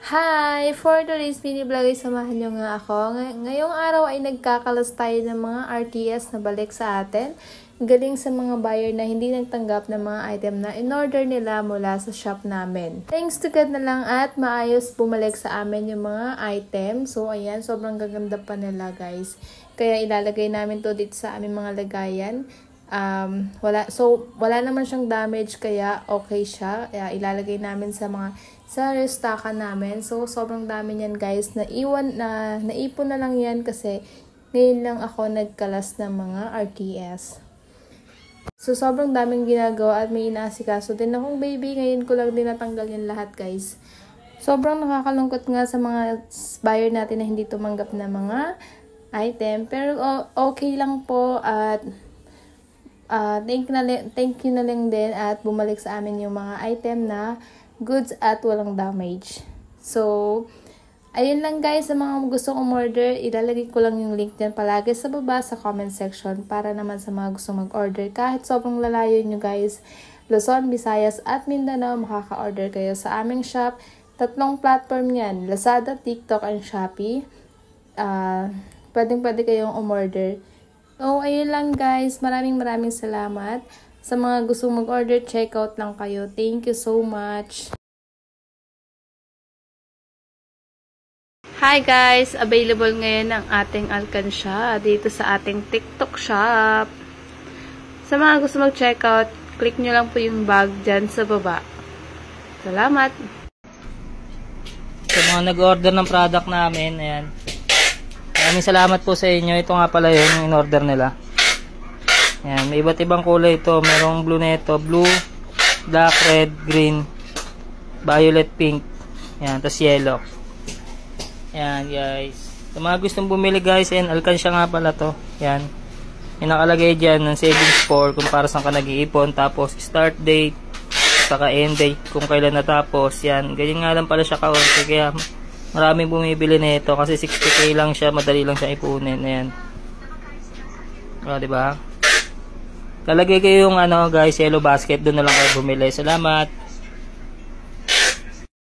Hi! For today's mini vlog ay samahan nyo nga ako. Ngayong araw ay nagkakalas tayo ng mga RTS na balik sa atin. Galing sa mga buyer na hindi nagtanggap ng mga item na in-order nila mula sa shop namin. Thanks to God na lang at maayos bumalik sa amin yung mga item. So ayan, sobrang gaganda pa nila guys. Kaya ilalagay namin to dito sa aming mga lagayan. Wala naman siyang damage kaya okay siya. Kaya ilalagay namin sa restakan namin. So sobrang dami niyan guys. Naipon na lang yan kasi ngayon lang ako nagkalas ng mga RTS. So sobrang daming ginagawa at may inaasikaso din akong baby. Ngayon ko lang din natanggal yan lahat guys. Sobrang nakakalungkot nga sa mga buyer natin na hindi tumanggap na mga item. Pero okay lang po at thank you na lang din at bumalik sa amin yung mga item na goods at walang damage. So, ayun lang guys, sa mga gustong umorder, ilalagay ko lang yung link dyan palagi sa baba sa comment section para naman sa mga gustong mag-order. Kahit sobrang lalayo nyo guys, Luzon, Visayas at Mindanao, makaka-order kayo sa aming shop. 3 platform yan, Lazada, TikTok, and Shopee. Pwedeng-pwede kayong umorder. So, ayun lang guys. Maraming salamat. Sa mga gustong mag-order, check out lang kayo. Thank you so much. Hi guys! Available ngayon ang ating alkansya dito sa ating TikTok shop. Sa mga gusto mag-check out, click nyo lang po yung bag dyan sa baba. Salamat! Sa mga nag-order ng product namin, ayan. Maraming salamat po sa inyo. Ito nga pala yung in-order nila. Ayan, may iba't ibang kulay ito. Merong blue nito, blue, black, red, green, violet, pink. Ayan, tapos yellow. Ayan guys. Sa mga gustong bumili guys, ayan, alkansya nga pala to. Ayan. Yung nakalagay dyan ng savings score kung para saan ka nag-iipon. Tapos start date, saka end date kung kailan natapos. Yan, ganyan nga lang pala siya kaunti. Kaya maraming bumibili nito kasi 60k lang siya, madali lang siya ipunin. Ayan. O, diba? Lalagay kayo yung guys, yellow basket, doon na lang kayo bumili. Salamat!